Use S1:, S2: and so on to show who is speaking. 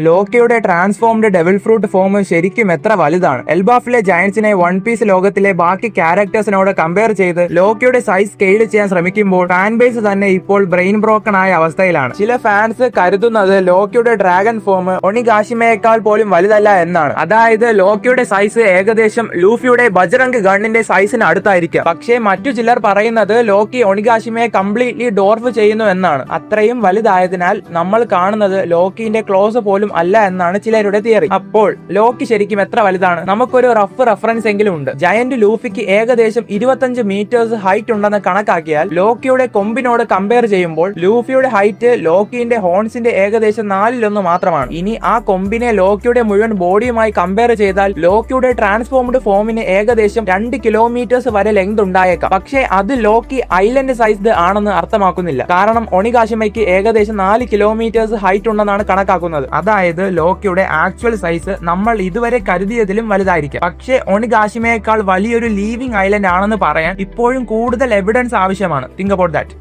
S1: ലോക്കിയുടെ transformed devil fruit form ശരിക്കും എത്ര വലുതാണ്? എൽബാഫിലെ ജയന്റ്സിനെ വൺ പീസ് ലോകത്തിലെ ബാക്കി ക്യാരക്ടേഴ്സിനോട് കമ്പയർ ചെയ്ത് ലോക്കിയുടെ സൈസ് സ്കെയിൽ ചെയ്യാൻ ശ്രമിക്കുമ്പോൾ ഫാൻ ബേസ് തന്നെ ഇപ്പോൾ ബ്രെയിൻ ബ്രോക്കൺ ആയ അവസ്ഥയിലാണ്. ചില ഫാൻസ് കരുതുന്നത് ലോക്കിയുടെ ഡ്രാഗൺ ഫോം ഒണിഗാഷിമയേക്കാൾ പോലും വലുതല്ല എന്നാണ്. അതായത് ലോക്കിയുടെ സൈസ് ഏകദേശം ലൂഫിയുടെ ബജ്റംഗ് ഗണ്ണിന്റെ സൈസിന് അടുത്തായിരിക്കാം. പക്ഷേ മറ്റു ചിലർ പറയുന്നത് ലോക്കി ഒണിഗാഷിമയെ കംപ്ലീറ്റ്ലി ഡോർഫ് ചെയ്യുന്നു എന്നാണ്. അത്രയും വലുതായതിനാൽ നമ്മൾ കാണുന്നത് ലോക്കിന്റെ ക്ലോസ് പോലും അല്ല എന്നാണ് ചിലരുടെ തിയറി. അപ്പോൾ ലോക്കി ശരിക്കും എത്ര വലുതാണ്? നമുക്കൊരു റഫ് റെഫറൻസ് എങ്കിലും ഉണ്ട്. ജയന്റ് ലൂഫിക്ക് ഏകദേശം 25 മീറ്റേഴ്സ് ഹൈറ്റ് ഉണ്ടെന്ന് കണക്കാക്കിയാൽ ലോക്കിയുടെ കൊമ്പിനോട് കമ്പയർ ചെയ്യുമ്പോൾ ലൂഫിയുടെ ഹൈറ്റ് ലോക്കിന്റെ ഹോൺസിന്റെ ഏകദേശം 4/1 മാത്രമാണ്. ഇനി ആ കൊമ്പിനെ ലോക്കിയുടെ മുഴുവൻ ബോഡിയുമായി കമ്പയർ ചെയ്താൽ ലോക്കിയുടെ ട്രാൻസ്ഫോംഡ് ഫോമിന് ഏകദേശം 2 കിലോമീറ്റേഴ്സ് വരെ ലെങ്ത് ഉണ്ടായേക്കാം. പക്ഷേ അത് ലോക്കി ഐലൻഡ് സൈസ്ഡ് ആണെന്ന് അർത്ഥമാക്കുന്നില്ല. കാരണം ഒണിഗാഷിമയ്ക്ക് ഏകദേശം 4 കിലോമീറ്റേഴ്സ് ഹൈറ്റ് ഉണ്ടെന്നാണ് കണക്കാക്കുന്നത്. അതായത് ലോക്കിയുടെ ആക്ച്വൽ സൈസ് നമ്മൾ ഇതുവരെ കരുതിയതിലും വലുതായിരിക്കും. പക്ഷേ ഒണിഗാഷിമയേക്കാൾ വലിയൊരു ലീവിംഗ് ഐലൻഡ് ആണെന്ന് പറയാൻ ഇപ്പോഴും കൂടുതൽ എവിഡൻസ് ആവശ്യമാണ്. Think about that.